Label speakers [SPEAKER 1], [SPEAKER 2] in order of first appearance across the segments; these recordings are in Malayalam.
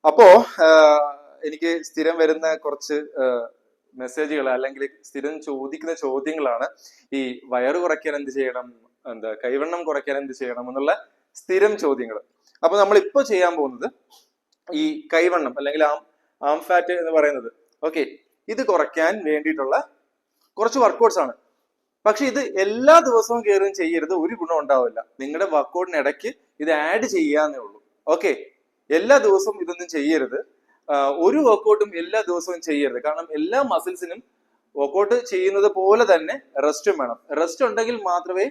[SPEAKER 1] അപ്പോ എനിക്ക് സ്ഥിരം വരുന്ന കുറച്ച് മെസ്സേജുകൾ അല്ലെങ്കിൽ സ്ഥിരം ചോദിക്കുന്ന ചോദ്യങ്ങളാണ് ഈ വയറ് കുറയ്ക്കാൻ എന്ത് ചെയ്യണം, കൈവണ്ണം കുറയ്ക്കാൻ എന്ത് ചെയ്യണം എന്നുള്ള സ്ഥിരം ചോദ്യങ്ങൾ. അപ്പൊ നമ്മൾ ഇപ്പൊ ചെയ്യാൻ പോകുന്നത് ഈ കൈവണ്ണം അല്ലെങ്കിൽ ആം ഫാറ്റ് എന്ന് പറയുന്നത്, ഓക്കെ, ഇത് കുറയ്ക്കാൻ വേണ്ടിയിട്ടുള്ള കുറച്ച് വർക്കൗട്ട്സ് ആണ്. പക്ഷെ ഇത് എല്ലാ ദിവസവും കയറുകയും ചെയ്യരുത്, ഒരു ഗുണം ഉണ്ടാവില്ല. നിങ്ങളുടെ വർക്കൗട്ടിന് ഇടയ്ക്ക് ഇത് ആഡ് ചെയ്യാന്നേ ഉള്ളൂ. ഓക്കെ, എല്ലാ ദിവസവും ഇതൊന്നും ചെയ്യരുത്. ഒരു വർക്കൗട്ടും എല്ലാ ദിവസവും ചെയ്യരുത്. കാരണം എല്ലാ മസിൽസിനും വർക്കൗട്ട് ചെയ്യുന്നത് പോലെ തന്നെ റെസ്റ്റും വേണം. റെസ്റ്റ് ഉണ്ടെങ്കിൽ മാത്രമേ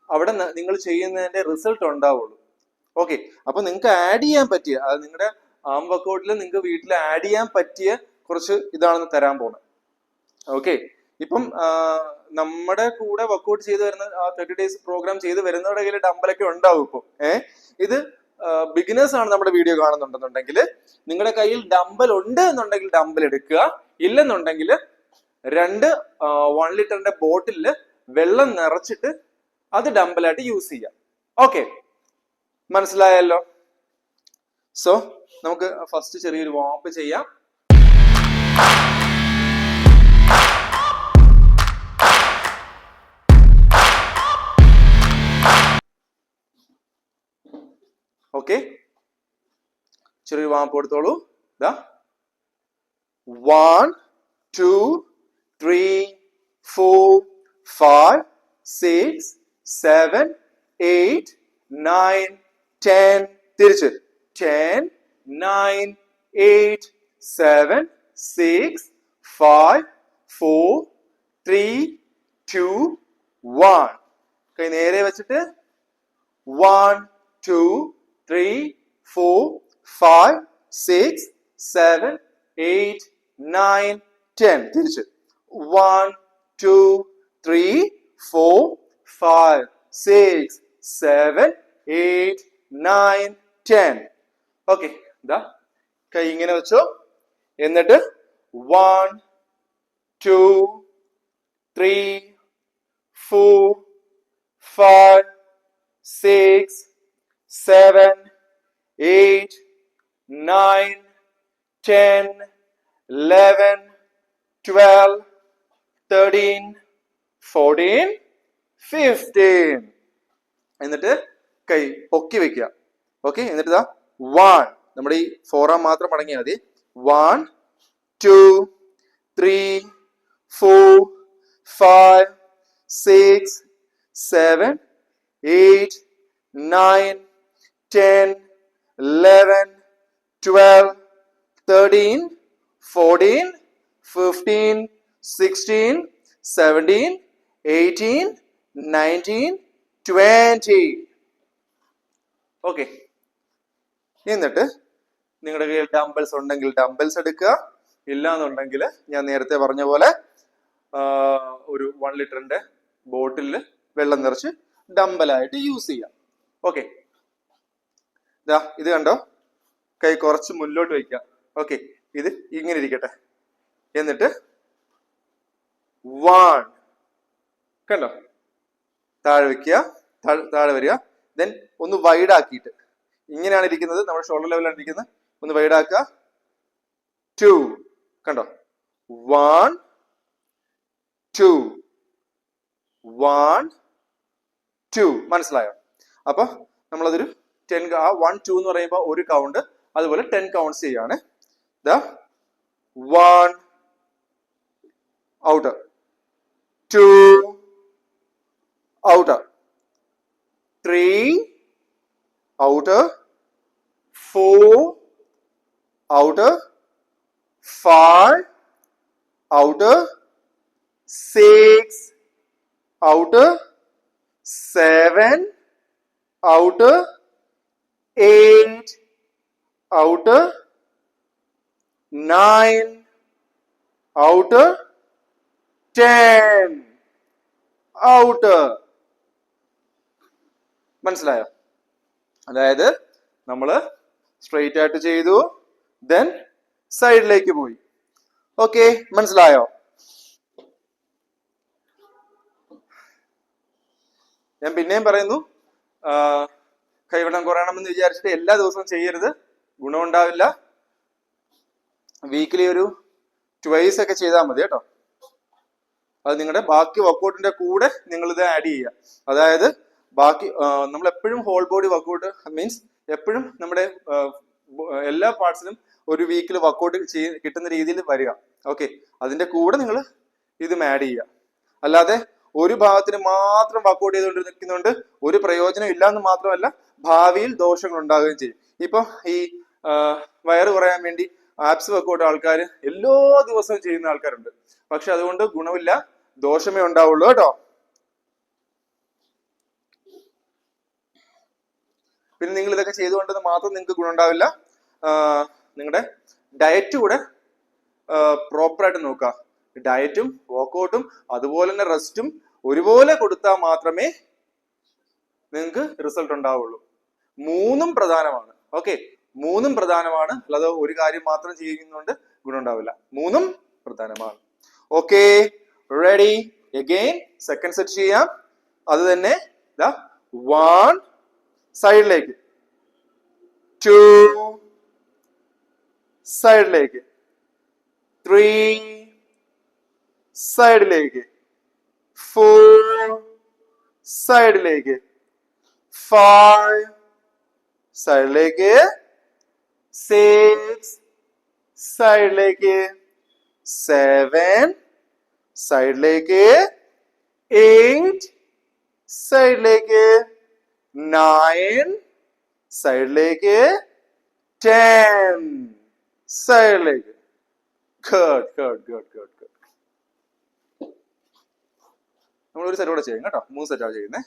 [SPEAKER 1] അവിടെ നിങ്ങൾ ചെയ്യുന്നതിന്റെ റിസൾട്ട് ഉണ്ടാവുള്ളൂ. ഓക്കെ, അപ്പൊ നിങ്ങൾക്ക് ആഡ് ചെയ്യാൻ പറ്റിയ, അത് നിങ്ങളുടെ ആം വർക്കൗട്ടിൽ നിങ്ങൾക്ക് വീട്ടിൽ ആഡ് ചെയ്യാൻ പറ്റിയ കുറച്ച് ഇതാണെന്ന് തരാൻ പോകുന്നത്. ഓക്കെ, ഇപ്പം നമ്മുടെ കൂടെ വർക്കൗട്ട് ചെയ്ത് വരുന്ന 30 days പ്രോഗ്രാം ചെയ്ത് വരുന്നവരുടെ കയ്യിൽ ഡമ്പലൊക്കെ ഉണ്ടാവും ഇപ്പൊ. ഇത് ബിഗിനേഴ്സ് ആണ് നമ്മുടെ വീഡിയോ കാണുന്നുണ്ടെന്നുണ്ടെങ്കിൽ നിങ്ങളുടെ കയ്യിൽ ഡമ്പൽ ഉണ്ട് എന്നുണ്ടെങ്കിൽ ഡമ്പൽ എടുക്കുക. ഇല്ലെന്നുണ്ടെങ്കിൽ 2 1 ലിറ്ററിന്റെ ബോട്ടിലിൽ വെള്ളം നിറച്ചിട്ട് അത് ഡമ്പലായിട്ട് യൂസ് ചെയ്യാം. ഓക്കെ, മനസ്സിലായല്ലോ? സോ നമുക്ക് ഫസ്റ്റ് ചെറിയൊരു വാമപ്പ് ചെയ്യാം. ഓക്കെ, ചെറിയൊരു വാമപ്പ് കൊടുത്തോളൂ. 1 2 3 4 5 6 7 8 9 10. തിരിച്ച് 10 9 8 7 6 5 4 3 2 1. കൈ നേരെ വെച്ചിട്ട് 1 2 3 4 5 6 7 8 9 10. തിരിച്ച് 1 2 3 4 5 6 7 8 9 10. ഓക്കെ, ഇതാ കൈ ഇങ്ങനെ വെച്ചോ. എന്നിട്ട് 1 2 3 4 5 6 7 8 9 10 11 12 13 14 15. എന്നിട്ട് കൈ പൊക്കി വെക്കുക. ഓക്കെ, എന്നിട്ട് ഇതാ 1, നമ്മുടെ ഈ ഫോറാം മാത്രം മടങ്ങിയാൽ മതി. 1 2 3 4 5 6 7 8 9 10 11 12 13 14 15 16 17 18 19 20. ഓക്കെ, എന്നിട്ട് നിങ്ങളുടെ കയ്യിൽ ഡംബൽസ് ഉണ്ടെങ്കിൽ ഡംബൽസ് എടുക്കുക. ഇല്ല എന്നുണ്ടെങ്കിൽ ഞാൻ നേരത്തെ പറഞ്ഞ പോലെ ഒരു 1 ലിറ്ററിന്റെ ബോട്ടിലിൽ വെള്ളം നിറച്ച് ഡംബലായിട്ട് യൂസ് ചെയ്യാം. ഓക്കെ, ഇത് കണ്ടോ, കൈ കുറച്ച് മുന്നോട്ട് വയ്ക്കുക. ഓക്കെ, ഇത് ഇങ്ങനെ ഇരിക്കട്ടെ. എന്നിട്ട് 1 കണ്ടോ, താഴെ വെക്കുക, താഴെ വരിക. ദെൻ ഒന്ന് വൈഡ് ആക്കിയിട്ട്, ഇങ്ങനെയാണ് ഇരിക്കുന്നത്, നമ്മുടെ ഷോൾഡർ ലെവലാണ് ഇരിക്കുന്നത്, ഒന്ന് വൈഡ് ആക്കുക. 2 കണ്ടോ, 1 2 1 2. മനസ്സിലായോ? അപ്പൊ നമ്മളതൊരു 10, 1 2 എന്ന് പറയുമ്പോൾ ഒരു കൗണ്ട്, അതുപോലെ 10 കൗണ്ട്സ് ചെയ്യാണ്. 1 outer, 2 outer, 3 outer, 4 outer, 5 outer, 6 outer, 7 outer, 8 outer, 9 outer, 10 outer. മനസ്സിലായോ? അതായത് നമ്മള് സ്ട്രെയിറ്റ് ആയിട്ട് ചെയ്തു, ദെൻ സൈഡിലേക്ക് പോയി. ഓക്കെ, മനസ്സിലായോ? ഞാൻ പിന്നെയും പറയുന്നു, കൈവണ്ണം കുറയണമെന്ന് വിചാരിച്ചിട്ട് എല്ലാ ദിവസവും ചെയ്യരുത്, ഗുണമുണ്ടാവില്ല. വീക്കിലി ഒരു ട്വൈസ് ഒക്കെ ചെയ്താൽ മതി കേട്ടോ. അത് നിങ്ങളുടെ ബാക്കി വർക്കൗട്ടിന്റെ കൂടെ നിങ്ങൾ ഇത് ആഡ് ചെയ്യുക. അതായത് ബാക്കി നമ്മൾ എപ്പോഴും ഹോൾ ബോഡി വർക്കൗട്ട് മീൻസ് എപ്പോഴും നമ്മുടെ എല്ലാ പാർട്സിനും ഒരു വീക്കിൽ വർക്കൗട്ട് കിട്ടുന്ന രീതിയിൽ വരിക. ഓക്കെ, അതിന്റെ കൂടെ നിങ്ങൾ ഇതും ആഡ് ചെയ്യുക. അല്ലാതെ ഒരു ഭാഗത്തിന് മാത്രം വർക്കൗട്ട് ചെയ്തുകൊണ്ട് നിൽക്കുന്നതുകൊണ്ട് ഒരു പ്രയോജനം ഇല്ലാന്ന് മാത്രമല്ല, ഭാവിയിൽ ദോഷങ്ങൾ ഉണ്ടാകുകയും ചെയ്യും. ഇപ്പൊ ഈ വയറ് കുറയാൻ വേണ്ടി ആപ്സ് വർക്കൗട്ട് ആൾക്കാർ എല്ലാ ദിവസവും ചെയ്യുന്ന ആൾക്കാരുണ്ട്. പക്ഷെ അതുകൊണ്ട് ഗുണമില്ല, ദോഷമേ ഉണ്ടാവുള്ളൂ കേട്ടോ. പിന്നെ നിങ്ങൾ ഇതൊക്കെ ചെയ്തുകൊണ്ടത് മാത്രം നിങ്ങൾക്ക് ഗുണം ഉണ്ടാവില്ല, നിങ്ങളുടെ ഡയറ്റ് കൂടെ പ്രോപ്പറായിട്ട് നോക്കുക. ഡയറ്റും വർക്കൗട്ടും അതുപോലെ തന്നെ റെസ്റ്റും ഒരുപോലെ കൊടുത്താൽ മാത്രമേ നിങ്ങൾക്ക് റിസൾട്ട് ഉണ്ടാവുള്ളൂ. മൂന്നും പ്രധാനമാണ്. ഓക്കെ, മൂന്നും പ്രധാനമാണ്, അല്ലാതെ ഒരു കാര്യം മാത്രം ചെയ്യുന്നതുകൊണ്ട് ഗുണം ഉണ്ടാവില്ല. മൂന്നും പ്രധാനമാണ്. Okay, ready? Again second set ചെയ്യാം. അത് തന്നെ വൺ സൈഡിലേക്ക്, ടു സൈഡിലേക്ക്, ത്രീ സൈഡിലേക്ക്, ഫോർ സൈഡിലേക്ക്, ഫൈവ് സൈഡിലേക്ക്, സിക്സ് സൈഡിലേക്ക്, സെവൻ സൈഡിലേക്ക്, എയ്റ്റ് സൈഡിലേക്ക്, നയൻ സൈഡിലേക്ക്, 10 സൈഡിലേക്ക്. Good good good good good. നമ്മൾ ഒരു സെറ്റ് കൂടെ ചെയ്യും കേട്ടോ. 3 സെറ്റാണ് ചെയ്യുന്നേ.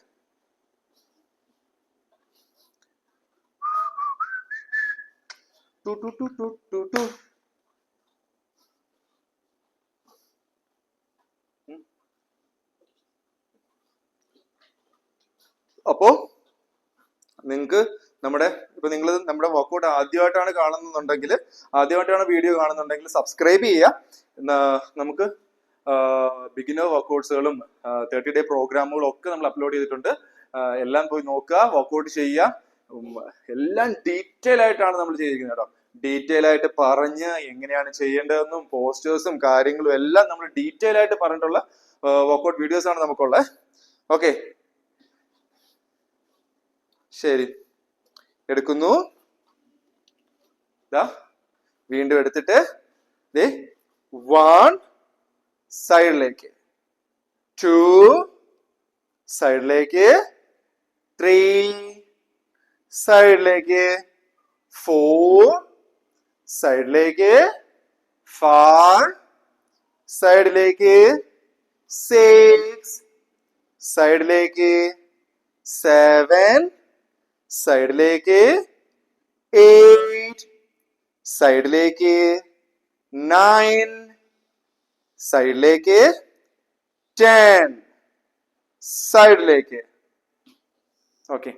[SPEAKER 1] അപ്പോ നിങ്ങൾക്ക് ഇപ്പൊ നിങ്ങൾ നമ്മുടെ വർക്കൗട്ട് ആദ്യമായിട്ടാണ് കാണുന്നുണ്ടെങ്കിൽ, ആദ്യമായിട്ടാണ് വീഡിയോ കാണുന്നുണ്ടെങ്കിൽ സബ്സ്ക്രൈബ് ചെയ്യുക. നമുക്ക് ബിഗിനർ വർക്കൗട്ട്സുകളും 30 ഡേ പ്രോഗ്രാമുകളും ഒക്കെ നമ്മൾ അപ്ലോഡ് ചെയ്തിട്ടുണ്ട്. എല്ലാം പോയി നോക്കുക, വർക്കൗട്ട് ചെയ്യുക. എല്ലാം ഡീറ്റെയിൽ ആയിട്ടാണ് നമ്മൾ ചെയ്തിരിക്കുന്നത് കേട്ടോ. ഡീറ്റെയിൽ ആയിട്ട് പറഞ്ഞ് എങ്ങനെയാണ് ചെയ്യേണ്ടതെന്നും പോസ്റ്റേഴ്സും കാര്യങ്ങളും എല്ലാം നമ്മൾ ഡീറ്റെയിൽ ആയിട്ട് പറഞ്ഞിട്ടുള്ള വർക്കൗട്ട് വീഡിയോസ് ആണ് നമുക്കുള്ളത്. ഓക്കെ, ശരി, എടുക്കുന്നു. വീണ്ടും എടുത്തിട്ട് വൺ സൈഡിലേക്ക്, ടു സൈഡിലേക്ക്, ത്രീ സൈഡിലേക്ക്, ഫോർ സൈഡിലേക്ക്, ഫൈവ് സൈഡിലേക്ക്, സിക്സ് സൈഡിലേക്ക്, സെവൻ സൈഡിലേക്ക്, എയ്റ്റ് സൈഡിലേക്ക്, നയൻ സൈഡിലേക്ക്, 10 സൈഡിലേക്ക്. ഓക്കെ,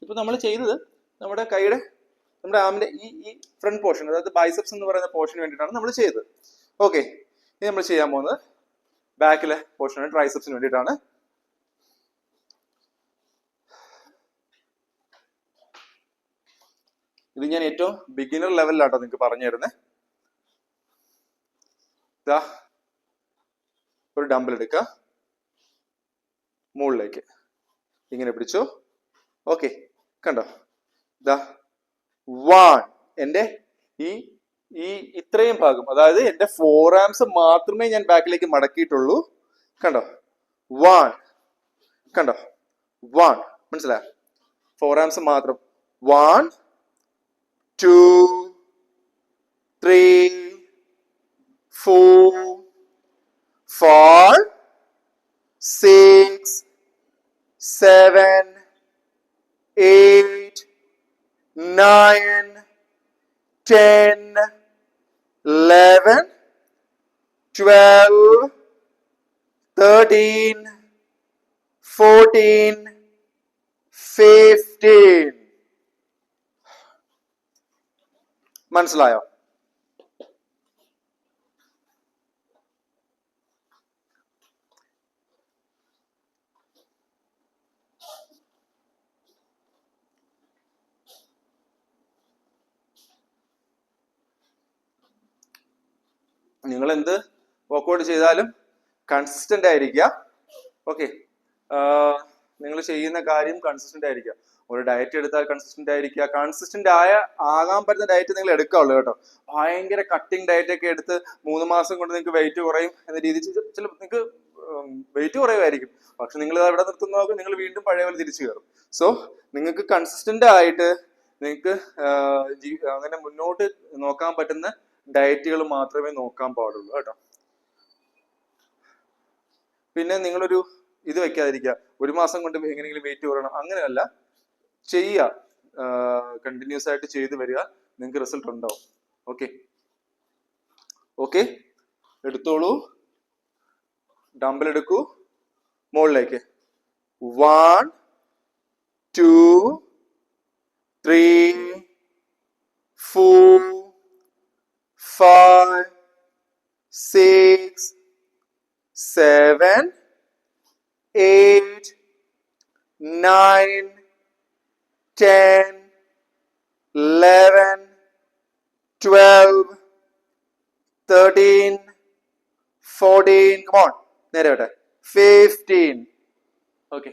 [SPEAKER 1] ഇപ്പൊ നമ്മൾ ചെയ്തത് നമ്മുടെ ആമിന്റെ ഈ ഫ്രണ്ട് പോർഷൻ, അതായത് ബൈസെപ്സ് എന്ന് പറയുന്ന പോർഷന് വേണ്ടിയിട്ടാണ് നമ്മൾ ചെയ്തത്. ഓക്കെ, ഇനി നമ്മൾ ചെയ്യാൻ പോകുന്നത് ബാക്കിലെ പോർഷനാണ്, ട്രൈസെപ്സിന് വേണ്ടിയിട്ടാണ്. ഇത് ഞാൻ ഏറ്റവും ബിഗിനർ ലെവലിലാട്ടോ നിങ്ങൾക്ക് പറഞ്ഞു തരുന്നത്. ഒരു ഡംബൽ എടുക്കുക, മുകളിലേക്ക് ഇങ്ങനെ പിടിച്ചു. ഓക്കെ, കണ്ടോ? വൺ, എന്റെ ഈ ഇത്രയും ഭാഗം, അതായത് എന്റെ ഫോർ ആംസ് മാത്രമേ ഞാൻ ബാക്കിലേക്ക് മടക്കിയിട്ടുള്ളൂ. കണ്ടോ? വൺ, കണ്ടോ? വൺ, മനസ്സിലായോ? ഫോർ ആംസ് മാത്രം. One, two, three, four, five, six, seven, eight, nine, 10, 11, 12, 13, 14, 15. മനസ്സിലായോ? നിങ്ങൾ എന്ത് വർക്കൗട്ട് ചെയ്താലും കൺസിസ്റ്റന്റ് ആയിരിക്കുക. ഓക്കെ, നിങ്ങൾ ചെയ്യുന്ന കാര്യം കൺസിസ്റ്റന്റ് ആയിരിക്കുക. ഒരു ഡയറ്റ് എടുത്താൽ കൺസിസ്റ്റന്റ് ആയിരിക്കുക. കൺസിസ്റ്റന്റ് ആകാൻ പറ്റുന്ന ഡയറ്റ് നിങ്ങൾ എടുക്കാവുള്ളൂ കേട്ടോ. ഭയങ്കര കട്ടിങ് ഡയറ്റ് ഒക്കെ എടുത്ത് 3 മാസം കൊണ്ട് നിങ്ങൾക്ക് വെയിറ്റ് കുറയും എന്ന രീതിയിൽ ചില നിങ്ങൾക്ക് വെയിറ്റ് കുറയുമായിരിക്കും. പക്ഷെ നിങ്ങൾ അവിടെ നിർത്തുന്ന നിങ്ങൾ വീണ്ടും പഴയ പോലെ തിരിച്ചു കയറും. സോ നിങ്ങൾക്ക് കൺസിസ്റ്റന്റ് ആയിട്ട് നിങ്ങൾക്ക് അങ്ങനെ മുന്നോട്ട് നോക്കാൻ പറ്റുന്ന ഡയറ്റുകൾ മാത്രമേ നോക്കാൻ പാടുള്ളൂ കേട്ടോ. പിന്നെ നിങ്ങളൊരു ഇത് വെക്കാതിരിക്കുക, 1 മാസം കൊണ്ട് എങ്ങനെയെങ്കിലും വെയിറ്റ് കുറയണം, അങ്ങനെയല്ല. ചെയ്യുക, കണ്ടിന്യൂസ് ആയിട്ട് ചെയ്ത് വരിക, നിങ്ങൾക്ക് റിസൾട്ട് ഉണ്ടാവും. ഓക്കെ ഓക്കെ, എടുത്തോളൂ. ഡംബൽ എടുക്കൂ, മുകളിലേക്ക്. 1 2 3 4 5 6 7 8 9 10 11 12 13 14, come on, നേരെ വട്ടെ, 15. ഓക്കെ,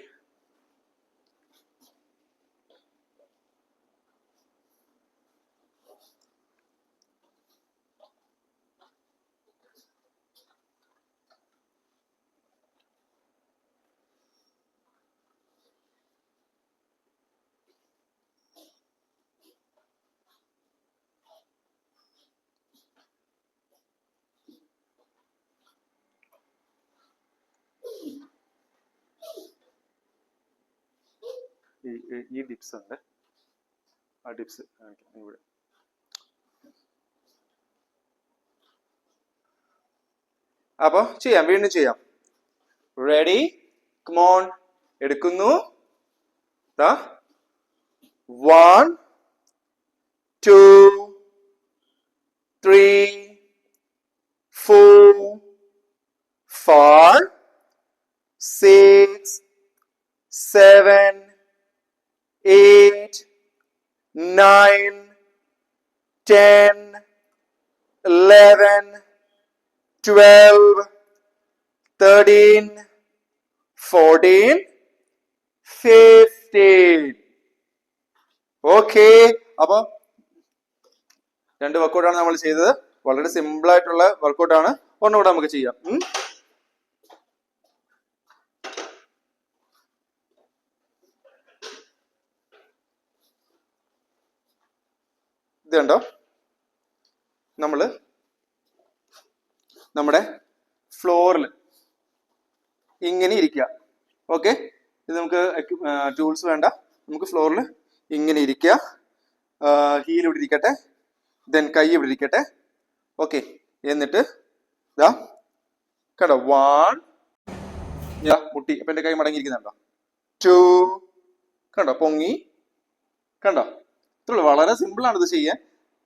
[SPEAKER 1] ഈ ഡിപ്സ് ഉണ്ട്, ആ ഡിപ്സ് ഇവിടെ. അപ്പൊ ചെയ്യാം, വീണ്ടും ചെയ്യാം. റെഡി, കമോൺ, എടുക്കുന്നു. 1 2 3 4 5 6 7 8 9 10 11 12 13 14 15. ഓക്കെ, അപ്പൊ 2 വർക്കൗട്ടാണ് നമ്മൾ ചെയ്തത്. വളരെ സിമ്പിൾ ആയിട്ടുള്ള വർക്കൗട്ടാണ്. ഒന്നുകൂടെ നമുക്ക് ചെയ്യാം. ഇത് കണ്ടോ, നമ്മള് നമ്മുടെ ഫ്ലോറിൽ ഇങ്ങനെ ഇരിക്കുക. ഓക്കെ, ഇത് നമുക്ക് ടൂൾസ് വേണ്ട, നമുക്ക് ഫ്ലോറിൽ ഇങ്ങനെ ഇരിക്കുക. ഹീൽ ഇവിടെ ഇരിക്കട്ടെ, ദെൻ കൈ ഇവിടെ ഇരിക്കട്ടെ. ഓക്കെ, എന്നിട്ട് ഇതാ കണ്ടോ, 1 മുട്ടി, അപ്പൊ എന്റെ കൈ മടങ്ങിയിരിക്കുന്നുണ്ടോ, 2 കണ്ടോ, പൊങ്ങി, കണ്ടോ. ഇത്രയുള്ളൂ, വളരെ സിമ്പിൾ ആണ് ഇത് ചെയ്യാൻ.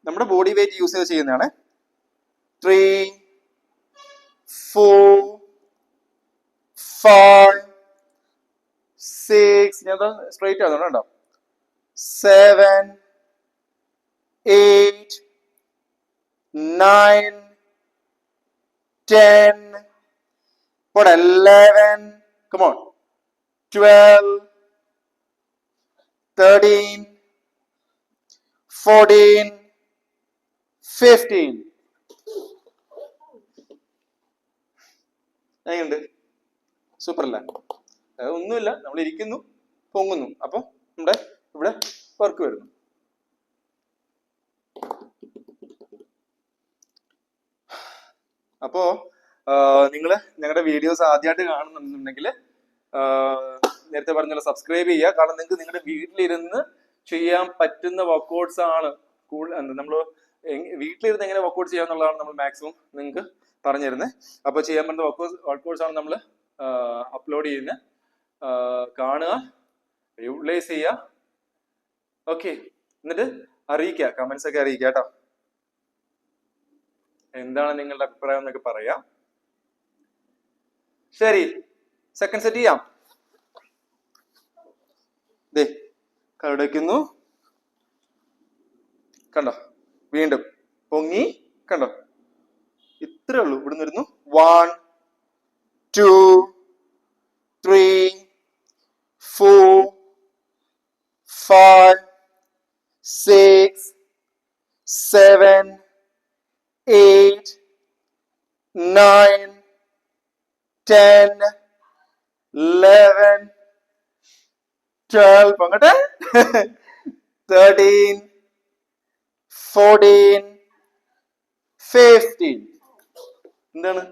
[SPEAKER 1] നമ്മുടെ ബോഡി വെയിറ്റ് യൂസ് ചെയ്ത് ചെയ്യുന്നതാണ്. 3 4 5 6, ഞാൻ സ്ട്രൈറ്റ് ആകുന്നുണ്ട് കേട്ടോ, 7 8 9 10, 11, come on, 12 13 14 15. എങ്ങനെയുണ്ട്? സൂപ്പർ അല്ല? ഒന്നുമില്ല, നമ്മൾ ഇരിക്കുന്നു, പൊങ്ങുന്നു, അപ്പൊ നമ്മുടെ ഇവിടെ വർക്ക് വരുന്നു. അപ്പോ നിങ്ങൾ ഞങ്ങളുടെ വീഡിയോസ് ആദ്യമായിട്ട് കാണുന്നുണ്ടെങ്കിൽ നേരത്തെ പറഞ്ഞ സബ്സ്ക്രൈബ് ചെയ്യുക. കാരണം നിങ്ങൾക്ക് നിങ്ങളുടെ വീട്ടിലിരുന്ന് ചെയ്യാൻ പറ്റുന്ന വർക്കൗട്ട്സ് ആണ് നമ്മൾ വീട്ടിലിരുന്ന് എങ്ങനെ വർക്കൗട്ട് ചെയ്യാന്നുള്ളതാണ് നമ്മൾ മാക്സിമം നിങ്ങൾക്ക് പറഞ്ഞു തരുന്നത്. അപ്പൊ ചെയ്യാൻ പറ്റുന്ന വർക്കൗട്ട്സ് ആണ് നമ്മൾ അപ്ലോഡ് ചെയ്യുന്നത്. കാണുക, യൂട്ടിലൈസ് ചെയ്യുക. ഓക്കെ, എന്നിട്ട് അറിയിക്കുക, കമന്റ്സ് ഒക്കെ അറിയിക്കുക കേട്ടോ. എന്താണ് നിങ്ങളുടെ അഭിപ്രായം എന്നൊക്കെ പറയാം. ശരി, സെക്കൻഡ് സെറ്റ് ചെയ്യാം. ദേ കടക്കുന്നു, കണ്ടോ, വീണ്ടും പൊങ്ങി, കണ്ടോ, ഇത്രേ ഉള്ളൂ. ഇവിടുന്ന് വരുന്നു 1 2 3 4 5 6 7 8 9 10 11 12 അങ്ങോട്ടെ 13 14 15. എന്താണ്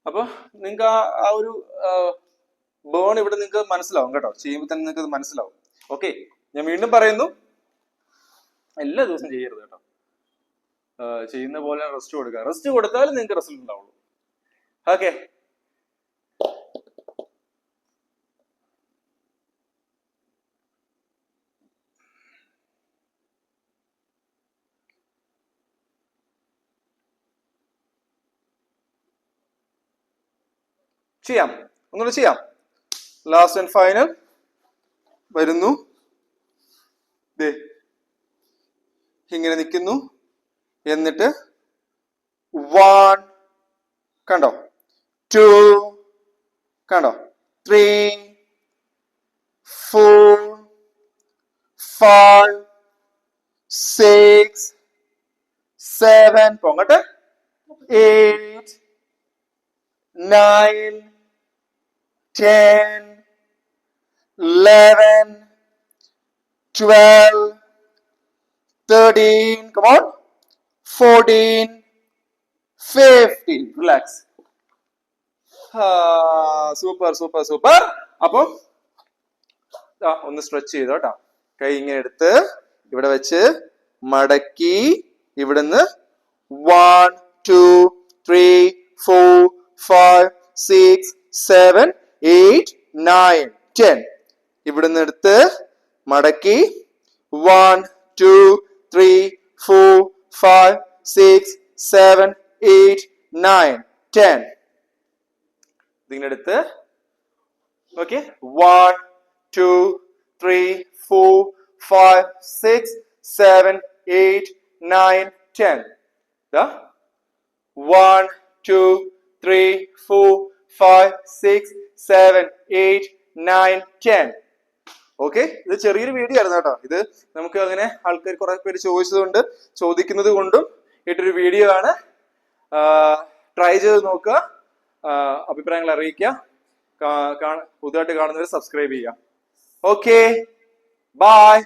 [SPEAKER 1] അപ്പൊ നിങ്ങൾക്ക് ആ ഒരു ബേൺ ഇവിടെ നിങ്ങൾക്ക് മനസ്സിലാവും കേട്ടോ. ചെയ്യുമ്പോൾ തന്നെ നിങ്ങൾക്ക് മനസ്സിലാവും. ഓക്കെ, ഞാൻ വീണ്ടും പറയുന്നു, എല്ലാ ദിവസവും ചെയ്യരുത് കേട്ടോ. ചെയ്യുന്ന പോലെ റെസ്റ്റ് കൊടുക്കുക. റെസ്റ്റ് കൊടുത്താലും നിങ്ങൾക്ക് റിസൾട്ട് ഉണ്ടാവുള്ളൂ. ഓക്കെ, ചെയ്യാം, ഒന്നുകൂടെ ചെയ്യാം. ലാസ്റ്റ് ആൻഡ് ഫൈനൽ വരുന്നു. ഇങ്ങനെ നിൽക്കുന്നു. എന്നിട്ട് 1 കണ്ടോ, 2 കണ്ടോ, 3 4 5 6 7 പോങ്ങട്ടെ 8 9 10 11 12 13 come on 14 15 relax. Super super super. അപ്പൊ ഒന്ന് സ്ട്രെച്ച് ചെയ്തോ കേട്ടോ. കൈ ഇങ്ങനെ എടുത്ത് ഇവിടെ വെച്ച് മടക്കി ഇവിടുന്ന് 1 2 3 4 5 6 7 8 9 10 ഇവിടുന്ന് എടുത്ത് മടക്കി 1 2 3 4 5 6 7 8 9 10 ഇതിങ്ങനെ എടുത്ത് ഓക്കെ 1 2 3 4 5 6 7 8 9 10 1 2 3 4 5 6 7 8 9 10. ഓക്കെ, ഇത് ചെറിയൊരു വീഡിയോ ആയിരുന്നു കേട്ടോ. ഇത് നമുക്ക് അങ്ങനെ ആൾക്കാർ കുറെ പേര് ചോദിച്ചതുകൊണ്ട് ചോദിക്കുന്നത് കൊണ്ടും ഇട്ടൊരു വീഡിയോ ആണ്. ട്രൈ ചെയ്ത് നോക്കുക, അഭിപ്രായങ്ങൾ അറിയിക്കുക. പുതുതായിട്ട് കാണുന്നവർ സബ്സ്ക്രൈബ് ചെയ്യുക. Okay, by.